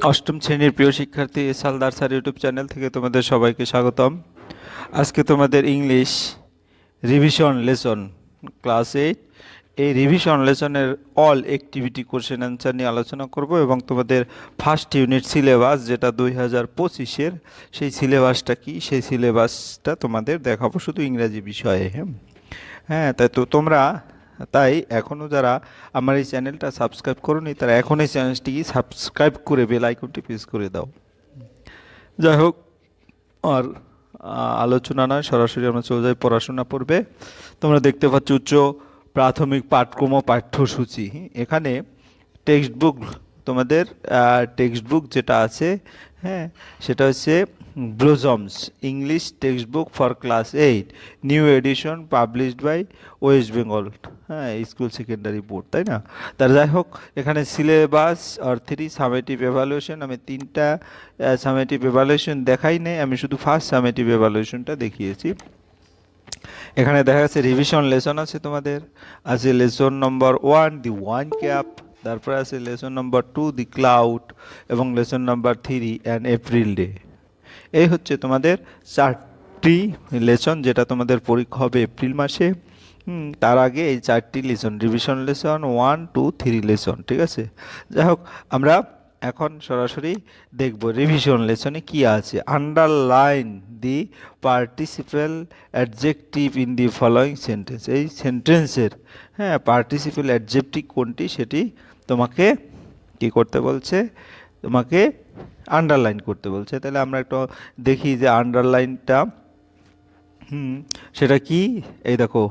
অষ্টম শ্রেণীর প্রিয় শিক্ষার্থী সালদার স্যার ইউটিউব চ্যানেল থেকে তোমাদের সবাইকে স্বাগতম। আজকে তোমাদের ইংলিশ রিভিশন লেসন ক্লাস 8 এই রিভিশন লেসনের অল অ্যাক্টিভিটি কোশ্চেন অ্যান্সার নিয়ে আলোচনা করব এবং তোমাদের ফার্স্ট ইউনিট সিলেবাস যেটা 2025-এর সেই সিলেবাসটা কি সেই সিলেবাসটা তোমাদের দেখাবো শুধু ইংরাজি বিষয়ে। হ্যাঁ তাই এখনও যারা আমার এই চ্যানেলটা সাবস্ক্রাইব করোনি তারা এখন এই চ্যানেলটি সাবস্ক্রাইব করে বেল আইকনটি প্রেস করে দাও। যাই হোক, আর আলোচনা নয়, সরাসরি আমরা চলে যাই পড়াশোনা পড়বে। তোমরা দেখতে পাচ্ছ উচ্চ প্রাথমিক পাঠ্যক্রম পাঠ্যসূচি। এখানে টেক্সট বুক তোমাদের টেক্সট বুক যেটা আছে, হ্যাঁ, সেটা হচ্ছে Blossoms English text book for class 8 new edition published by West Bengal school secondary board, তাই না? তার যাই হোক, এখানে সিলেবাস আর 3 সামেটিভ এভালুয়েশন, আমি 3টা সামেটিভ এভালুয়েশন দেখাই নেই, আমি শুধু ফার্স্ট সামেটিভ এভালুয়েশনটা দেখিয়েছি। এখানে দেখা যাচ্ছে রিভিশন লেসন আছে, তোমাদের আছে lesson number 1 the one cap, তারপরে আছে লেসন নম্বর 2 দি ক্লাউড এবং lesson number 3 an April day. এই হচ্ছে তোমাদের 4টি লেসন যেটা তোমাদের পরীক্ষা হবে এপ্রিল মাসে। তার আগে এই 4টি লেসন রিভিশন লেসন 1, 2, 3 লেসন, ঠিক আছে? যাই হোক, আমরা এখন সরাসরি দেখব রিভিশন লেসনে কি আছে। Underline the participle adjective in the following sentence. এই সেন্টেন্সের পার্টিসিপেল অ্যাডজেক্টিভ কোনটি সেটি তোমাকে কি করতে বলছে, তোমাকে আন্ডারলাইন করতে বলছে। তাহলে আমরা একটু দেখি যে আন্ডারলাইনটা সেটা কি। এই দেখো,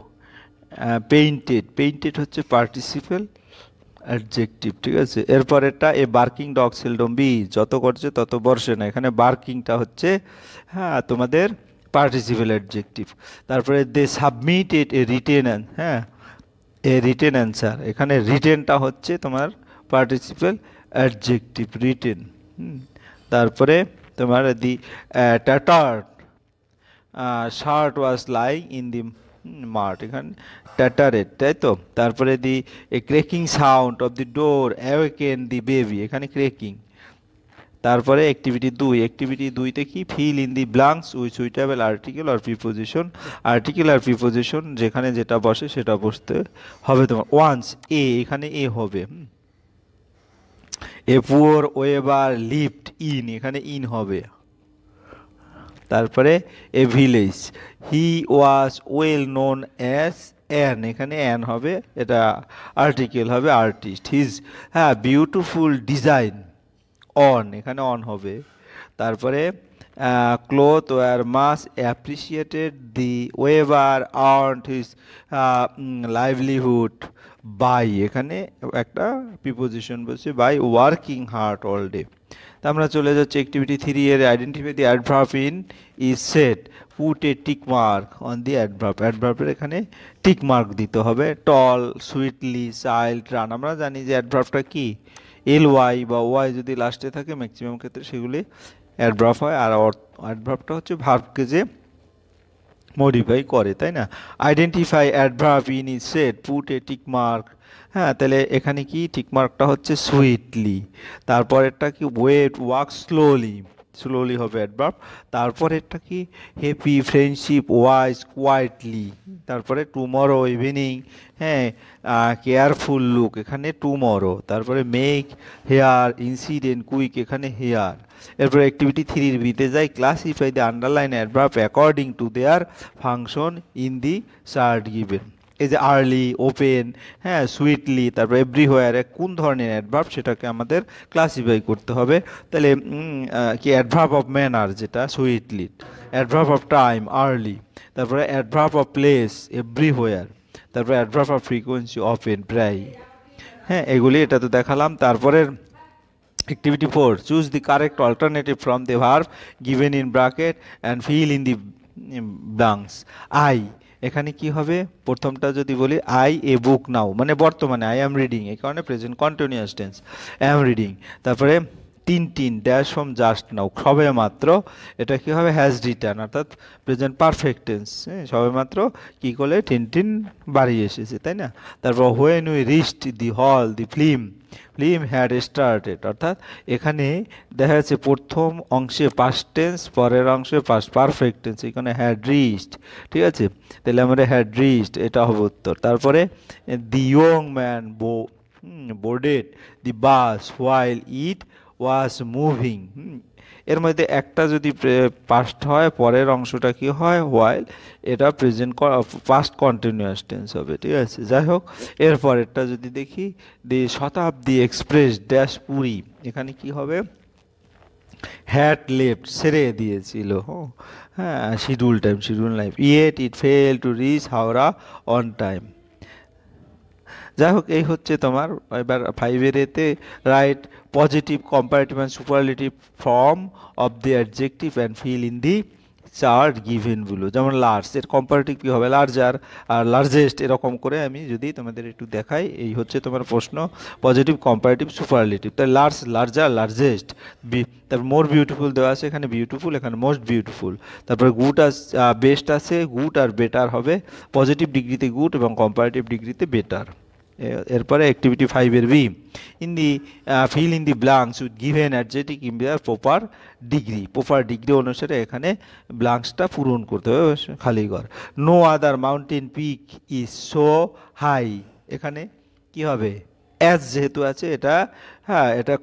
পেইন্টেড হচ্ছে পার্টিসিপেল অ্যাডজেক্টিভ, ঠিক আছে? এরপর এটা এ বার্কিং ডগ সেলডম বি, যত করছে তত বর্ষে না, এখানে বার্কিংটা হচ্ছে তোমাদের পার্টিসিপেল অ্যাডজেক্টিভ। তারপরে they submitted a written, a written answer, এখানে রিটেনটা হচ্ছে তোমার পার্টিসিপেল অ্যাডজেক্টিভ রিটেন। তারপরে তোমার the tattered shirt was lying in the mud, এখানে ট্যাটারেড, তাই তো? তারপরে the a creaking sound of the door awaken the baby, এখানে ক্রেকিং। তারপরে অ্যাক্টিভিটি 2তে কি, fill in the blanks with suitable article or preposition. Article আর preposition যেখানে যেটা বসে সেটা বসতে হবে তোমার। ওয়ান্স এ, এখানে এ হবে। A poor weaver lived in, এখানে ইন হবে। তারপরে a village, he was well known as an, এখানে অ্যান হবে, এটা আর্টিকেল হবে artist. His beautiful design on, এখানে অন হবে। তারপরে cloth was much appreciated the weaver earned his livelihood by, এখানে একটা প্রিপোজিশন বলছে by working hard all day. তা আমরা চলে যাচ্ছি অ্যাক্টিভিটি 3 এর identify the adverb in each set, put A tick mark on the adverb. অ্যাডভার্বের এখানে টিক মার্ক দিতে হবে। টল, সুইটলি, চাইল্ড, রান, আমরা জানি যে অ্যাডভার্বটা কি, এল ওয়াই বা ওয়াই যদি লাস্টে থাকে ম্যাক্সিমাম ক্ষেত্রে সেগুলি অ্যাডভার্ব হয়, আর অ্যাডভার্বটা হচ্ছে ভার্বকে যে মডিফাই করে, তাই না? Identify adverb in each set, put A tick mark. তাহলে এখানে কি টিক মার্কটা হচ্ছে সুইটলি। তারপরেরটা কি, ওয়েট, ওয়াক স্লোলি, স্লোলি হবে অ্যাডভার্ব। তারপরেরটা কি, হ্যাপি, ফ্রেন্ডশিপ, ওয়াইজ, কোয়াইটলি। তারপরে টুমরো, ইভিনিং, কেয়ারফুল লুক, এখানে টুমরো। তারপরে মেক, হেয়ার, ইনসিডেন্ট, কুইক, এখানে হেয়ার। এরপর অ্যাক্টিভিটি 3 বিতে যাই, classify the underline adverb according to their function in the chart given. এই যে আর্লি, ওপেন, সুইটলি, তারপর এভরিহোয়ারে কোন ধরনের অ্যাডভার্ব সেটাকে আমাদের ক্লাসিফাই করতে হবে। তাহলে কি অ্যাডভার্ব অফ ম্যানার যেটা sweetly, adverb of time early, তারপরে অ্যাডভার্ব অফ প্লেস এভরিহোয়ার, তারপরে অ্যাডভার্ব অফ ফ্রিকোয়েন্সি অফেন, প্রায়। এগুলি এটা তো দেখালাম। তারপরের Activity 4, choose the correct alternative from the verb given in bracket and fill in the blanks. I, এখানে কি হবে, প্রথমটা যদি বলি আই এ বুক নাও, মানে বর্তমানে আই অ্যাম রিডিং, এই কারণে present continuous tense, am reading. তারপরে Tintin dash from just now, সবে মাত্র, এটা কি হবে হ্যাজ রিটার্ন, অর্থাৎ প্রেজেন্ট পারফেক্ট টেন্স, সবে মাত্র কী করলে টিনটিন বাড়ি এসেছে, তাই না? তারপর হোয়েন উই রিচড দি হল দি ফিল্ম হ্যাড স্টার্টেড, অর্থাৎ এখানে দেখা যাচ্ছে প্রথম অংশে পাস্ট টেন্স, পরের অংশে পাস্ট পারফেক্ট টেন্স, এখানে হ্যাড রিচড, ঠিক আছে? তাহলে আমরা হ্যাড রিচড, এটা হবে উত্তর। তারপরে দি young man boarded the bus while it was moving, এর মধ্যে একটা যদি পাস্ট হয়, পরের অংশটা কি হয় হোয়াইল, এটা প্রেজেন্ট পাস্ট কন্টিনিউয়াস টেন্স হবে, ঠিক আছে? যাই হোক, এরপরেরটা যদি দেখি, দি শতাব্দী এক্সপ্রেস ড্যাশ পুরী, এখানে কি হবে হ্যাড লেফট, ছেড়ে দিয়েছিল, হ্যাঁ, schedule life, yet it fail to reach Howrah on time. যাই হোক, এই হচ্ছে তোমার এবার 5-এর এতে write positive comparative and superlative form of the adjective and fill in the chart গিভেনগুলো, যেমন লার্জ, এর কম্পারেটিভ কী হবে লার্জার আর লার্জেস্ট, এরকম করে আমি যদি তোমাদের একটু দেখাই, এই হচ্ছে তোমার প্রশ্ন পজিটিভ কম্পারেটিভ সুপারলেটিভ। তাই লার্জ, লার্জার, লার্জেস্ট, তারপর মোর বিউটিফুল দেওয়া আছে, এখানে বিউটিফুল, এখানে মোস্ট বিউটিফুল। তারপরে গুড বেস্ট আছে, গুড আর বেটার হবে, পজিটিভ ডিগ্রিতে গুড এবং কম্পারেটিভ ডিগ্রিতে বেটার। এরপরে অ্যাক্টিভিটি 5-এর B, in the fill in the blanks with given adjective in their proper degree অনুসারে এখানে ব্লাঙ্কসটা পূরণ করতে হবে, খালি ঘর। No other mountain peak is so high, এখানে কি হবে অ্যাজ যেহেতু আছে, এটা হ্যাঁ এটা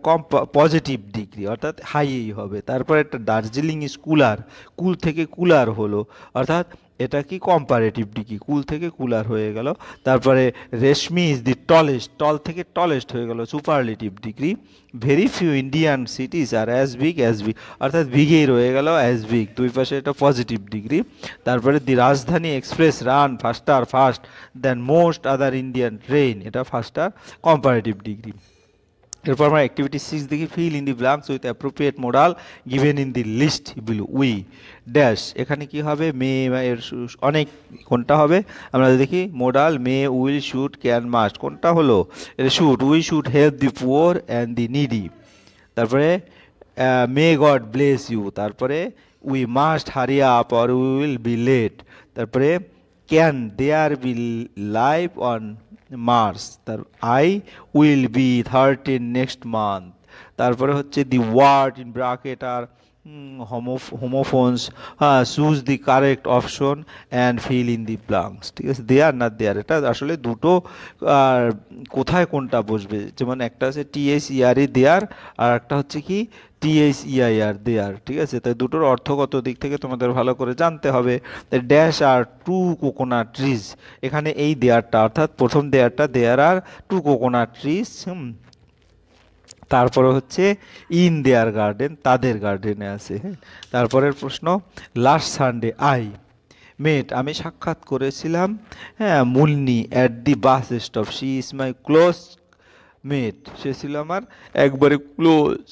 পজিটিভ ডিগ্রি, অর্থাৎ হাইই হবে। তারপর একটা দার্জিলিং ইজ কুলার, কুল থেকে কুলার হলো, অর্থাৎ এটা কি কম্পারেটিভ ডিগ্রি, কুল থেকে কুলার হয়ে গেল। তারপরে রেশমি ইজ দি টলেস্ট, টল থেকে টলেস্ট হয়ে গেল superlative degree. Very few Indian cities are as big, অর্থাৎ বিগেই রয়ে গেল অ্যাজ বিগ, দুই পাশে এটা পজিটিভ ডিগ্রি। তারপরে the Rajdhani express run fast than most other Indian train, এটা ফাস্টার কম্পারেটিভ ডিগ্রি। এরপর আমরা অ্যাক্টিভিটি 6 দেখি, fill in the blanks with appropriate modal given in the list below we dash, এখানে কি হবে মে, এর অনেক, কোনটা হবে আমরা দেখি, modal may, will, should, can, must, কোনটা হলো এটা should, we should help the poor and the needy. তারপরে মে গড ব্লেস ইউ, তারপরে we must hurry up or we will be late. তারপরে can there be life on Mars, তার I will be 13 next month. তারপরে হচ্ছে the word in bracket are homophones, choose the correct option and fill in the blanks, ঠিক আছে? দেয়ার না দেয়ার, এটা আসলে দুটো কোথায় কোনটা বসবে, যেমন একটা আছে THERE দেয়ার, আর একটা হচ্ছে কি THEIR দেয়ার, ঠিক আছে? তাই দুটোর অর্থগত দিক থেকে তোমাদের ভালো করে জানতে হবে। ড্যাশ আর টু কোকোনাট ট্রিজ, এখানে এই দেয়ারটা, অর্থাৎ প্রথম দেয়ারটা দেয়ার আর টু কোকোনাট ট্রিজ, তারপরে হচ্ছে ইন দেয়ার গার্ডেন, তাদের গার্ডেনে আছে, হ্যাঁ। তারপরের প্রশ্ন, লাস্ট সানডে আই মেট, আমি সাক্ষাৎ করেছিলাম, হ্যাঁ, Munni at the bus stop, she is my close mate, সে ছিল আমার একবারে ক্লোজ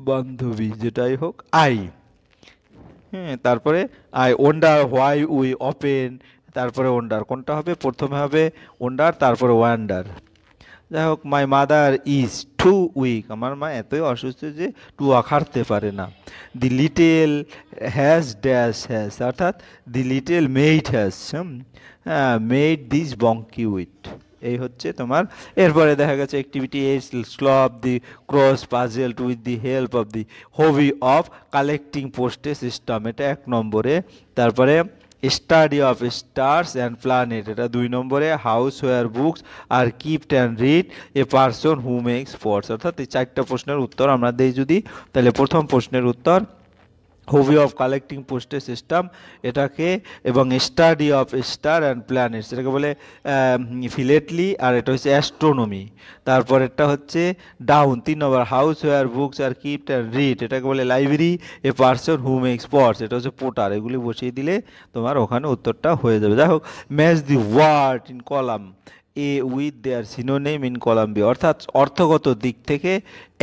বান্ধবী, যেটাই হোক আই, হ্যাঁ। তারপরে I wonder why we open, তারপরে ওয়ান্ডার, কোনটা হবে প্রথমে হবে ওয়ান্ডার, তারপরে ওয়ান্ডার। যাই হোক, my mother is too weak, আমার মা এতই অসুস্থ যে টুয়া খাটতে পারে না। The little has dash has, অর্থাৎ the little maid has made this বঙ্কি উইথ, এই হচ্ছে তোমার। এরপরে দেখা গেছে activity A, solve the cross puzzle with the help of the hobby of collecting postage system, এটা 1 নম্বরে। তারপরে study of stars and planet, এটা 2 নম্বরে। House where books are kept and read a person who makes sports, অর্থাৎ এই 4টা প্রশ্নের উত্তর আমরা দেই যদি, তাহলে প্রথম প্রশ্নের উত্তর হবি অফ কালেক্টিং পোস্টেজ সিস্টেম, এটাকে, এবং study of star and planets, এটাকে বলে ফিলেটলি, আর এটা হচ্ছে অ্যাস্ট্রোনমি। তারপর এটা হচ্ছে ডাউন 3 নম্বর, house where books are kept and read, এটাকে বলে library, a person who makes sports, এটা হচ্ছে পোটার। এগুলি বসিয়ে দিলে তোমার ওখানে উত্তরটা হয়ে যাবে। যাই হোক, match the word in column A with their synonym in column B, অর্থাৎ অর্থগত দিক থেকে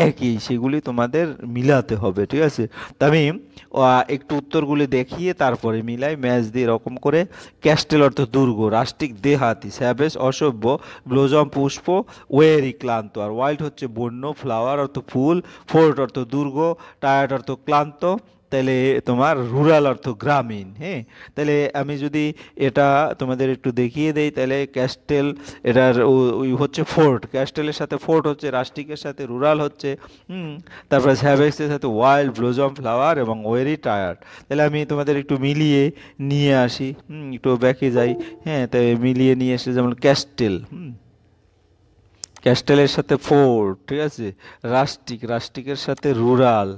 একই, সেগুলি তোমাদের মিলাতে হবে, ঠিক আছে। তা আমি একটু উত্তরগুলি দেখিয়ে তারপরে মিলাই ম্যাচ দিয়ে এরকম করে। ক্যাস্টেল অর্থ দুর্গ, রাষ্ট্রিক দেহাতি, স্যাভেজ অসভ্য, ব্লোজম পুষ্প, ওয়েরি ক্লান্ত, আর ওয়াইল্ড হচ্ছে বন্য, ফ্লাওয়ার অর্থ ফুল, ফোর্ট অর্থ দুর্গ, টায়ার্ড অর্থ ক্লান্ত, তাহলে তোমার রুরাল অর্থ গ্রামীণ। হ্যাঁ, তাহলে আমি যদি এটা তোমাদের একটু দেখিয়ে দেই, তাহলে ক্যাস্টেল এটার ওই হচ্ছে ফোর্ট, ক্যাস্টেলের সাথে ফোর্ট হচ্ছে, রাষ্ট্রিকের সাথে রুরাল হচ্ছে, তারপরে স্যাভেক্সের সাথে ওয়াইল্ড, ব্লোজম ফ্লাওয়ার এবং ওয়েরি টায়ার্ড। তাহলে আমি তোমাদের একটু মিলিয়ে নিয়ে আসি, একটু ব্যাকে যাই। হ্যাঁ, তাই মিলিয়ে নিয়ে এসে, যেমন ক্যাস্টেল, ক্যাস্টেলের সাথে ফোর্ট, ঠিক আছে, রাষ্ট্রিক, রাষ্ট্রিকের সাথে রুরাল,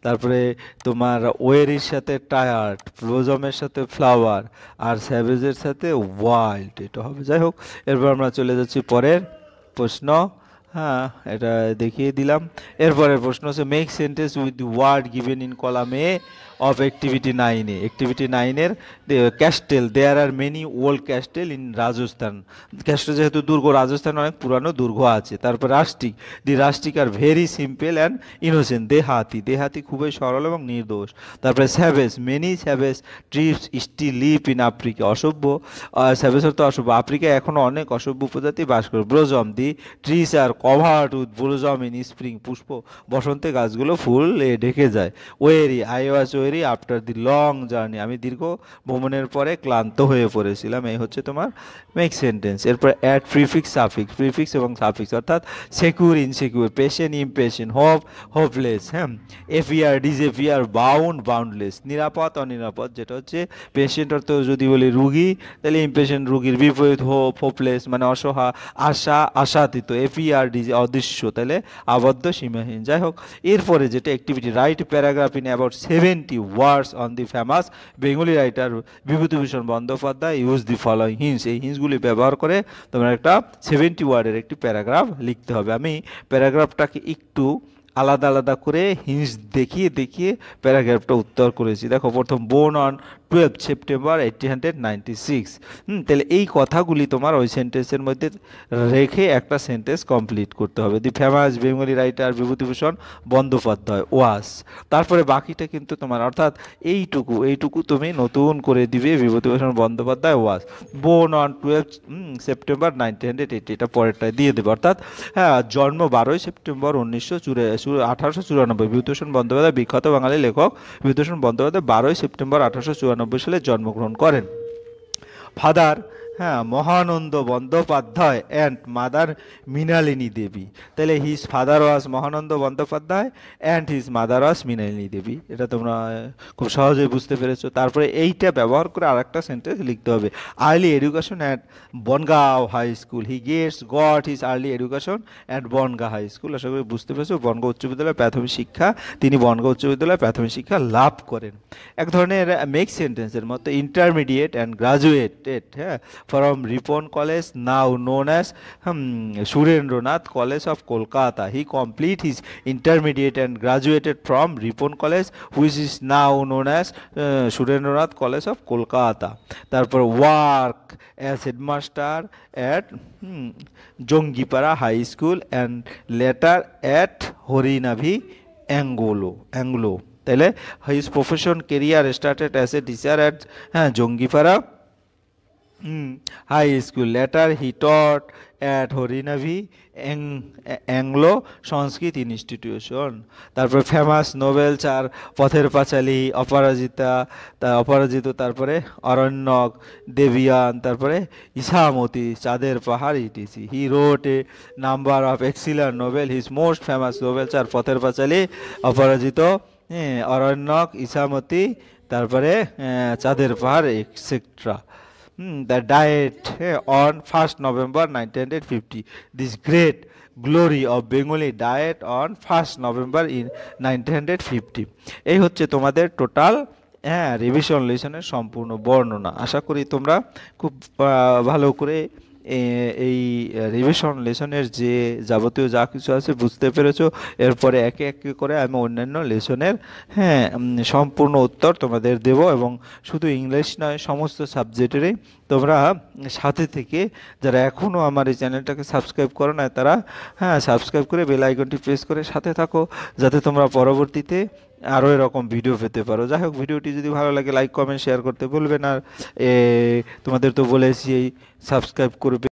তারপরে তোমার ওয়েরির সাথে টায়ার্ড, ব্লোজমের সাথে ফ্লাওয়ার, আর স্যাভেজের সাথে ওয়াইল্ড, এটা হবে। যাই হোক, এরপর আমরা চলে যাচ্ছি পরের প্রশ্ন। হ্যাঁ, এটা দেখিয়ে দিলাম। এরপরের প্রশ্ন হচ্ছে make sentence with the word given in column A of activity 9-এ। অ্যাক্টিভিটি 9-এর castle, there are many old castle in Rajasthan. Castle যেহেতু দুর্গ, রাজস্থান অনেক পুরানো দুর্গ আছে। তারপর rustic, the rustic are very simple and innocent. দেহাতি, দেহাতি খুবই সরল এবং নির্দোষ। তারপরে savage, many savage tribes still live in Africa. অসভ্য, স্যাভেজ অর্থ অসভ্য, আফ্রিকায় এখনও অনেক অসভ্য উপজাতি বাস করে। Blossom, the trees are covered with blossom in spring. পুষ্প, বসন্তে গাছগুলো ফুল ঢেকে যায়। Weary, I was weary after the long journey. আমি দীর্ঘ ভ্রমণের পরে ক্লান্ত হয়ে পড়েছিলাম। এই হচ্ছে তোমার মেক সেন্টেন্স। এরপর অ্যাড প্রিফিক্স, সাফিক্স, প্রিফিক্স এবং সাফিক্স, অর্থাৎ secure, insecure, patient, impatient, hope, hopeless, হ্যাঁ, এফিয়ার, ডিজেফিয়ার, বাউন্ড, বাউন্ডলেস, নিরাপদ, অনিরাপদ, যেটা হচ্ছে পেশেন্ট অর্থ যদি বলি রুগী, তাহলে ইমপেশেন্ট রুগীর বিপরীত, হোপ, হোপলেস মানে আশা, আশাতীত, এফিআর, ডিজে অদৃশ্য, তাহলে আবদ্ধ, সীমাহীন। যাই হোক, এরপরে যেটা activity, write paragraph in about 70 words on the famous Bengali writer Bibhutibhushan Bandyopadhyay, use the following hints. এই হিন্টসগুলি ব্যবহার করে তোমরা একটা 70 ওয়ার্ডের একটি প্যারাগ্রাফ লিখতে হবে। আমি প্যারাগ্রাফটাকে একটু আলাদা আলাদা করে হিন্টস দেখিয়ে দেখিয়ে প্যারাগ্রাফটা উত্তর করেছি। দেখো, প্রথম, বোর্ন অন 12 সেপ্টেম্বর 1896। তাহলে এই কথাগুলি তোমার ওই সেন্টেন্সের মধ্যে রেখে একটা সেন্টেন্স কমপ্লিট করতে হবে। The famous Bengali writer Bibhutibhushan Bandyopadhyay was. তারপরে বাকিটা কিন্তু তোমার, অর্থাৎ এইটুকু তুমি নতুন করে দিবে, বিভূতিভূষণ বন্দ্যোপাধ্যায় ওয়াস বোর্ন অন 12 সেপ্টেম্বর 1980, এটা পরেরটায় দিয়ে দেবে। অর্থাৎ হ্যাঁ, জন্ম 12 সেপ্টেম্বর 1894। বিভূতিভূষণ বন্দ্যোপাধ্যায় বিখ্যাত বাঙালি লেখক বিভূতিভূষণ বন্দ্যোপাধ্যায় 12 সেপ্টেম্বর 1894 সালে জন্মগ্রহণ করেন। ফাদার, হ্যাঁ, মহানন্দ বন্দ্যোপাধ্যায় অ্যান্ড মাদার মৃণালিনী দেবী। তাহলে his father was Mahananda Bandyopadhyay and his mother was Mrinalini Devi. এটা তোমরা খুব সহজেই বুঝতে পেরেছো। তারপরে এইটা ব্যবহার করে আরেকটা সেন্টেন্স লিখতে হবে। Early education at Bangaon high school, he got his early education at Bangaon high school. আশা করি বুঝতে পেরেছো। বনগাঁ উচ্চ বিদ্যালয় প্রাথমিক শিক্ষা, তিনি বনগাঁ উচ্চ বিদ্যালয়ে প্রাথমিক শিক্ষা লাভ করেন। এক ধরনের মেক সেন্টেন্সের মতো ইন্টারমিডিয়েট অ্যান্ড গ্রাজুয়েটেড, হ্যাঁ, from Ripon College, now known as Surendranath College of Kolkata. He completed his intermediate and graduated from Ripon College, which is now known as Surendranath College of Kolkata. তারপর work as headmaster at Jongipara High School and later at Horinavi, Anglo. তাহলে his profession career started as a teacher at Jongipara High School. Later he taught at Horinavi Anglo Sanskrit Institution. তারপরে famous novels are Pather Panchali, অপরাজিত, তারপরে অরণ্যক, দেবিয়ান, তারপরে Ichamati, Chander Pahar, etc. He wrote a number of excellent novel. His most famous novels are Pather Panchali, Aparajito, Aranyak, Ichamati, তারপরে Chander Pahar, etcetera. The diet on 1st November 1950. This great glory of Bengali diet on 1st November in 1950. এই হচ্ছে তোমাদের total revision লেসনের সম্পূর্ণ বর্ণনা। আশা করি তোমরা খুব ভালো করে এই রিভিশন লেসনের যে যাবতীয় যা কিছু আছে বুঝতে পেরেছো। এরপরে একে একে করে আমি অন্যান্য লেসনের সম্পূর্ণ উত্তর তোমাদের দেব, এবং শুধু ইংলিশ নয়, সমস্ত সাবজেক্টেরই তোমরা সাথে থেকে যারা এখনও আমার এই চ্যানেলটাকে সাবস্ক্রাইব করো না তারা সাবস্ক্রাইব করে বেল আইকনটি প্রেস করে সাথে থাকো, যাতে তোমরা পরবর্তীতে আরও এরকম ভিডিও পেতে পারো। যাই হোক, ভিডিওটি যদি ভালো লাগে লাইক কমেন্ট শেয়ার করতে ভুলবে না। তোমাদের তো বলেছি এই সাবস্ক্রাইব করবে।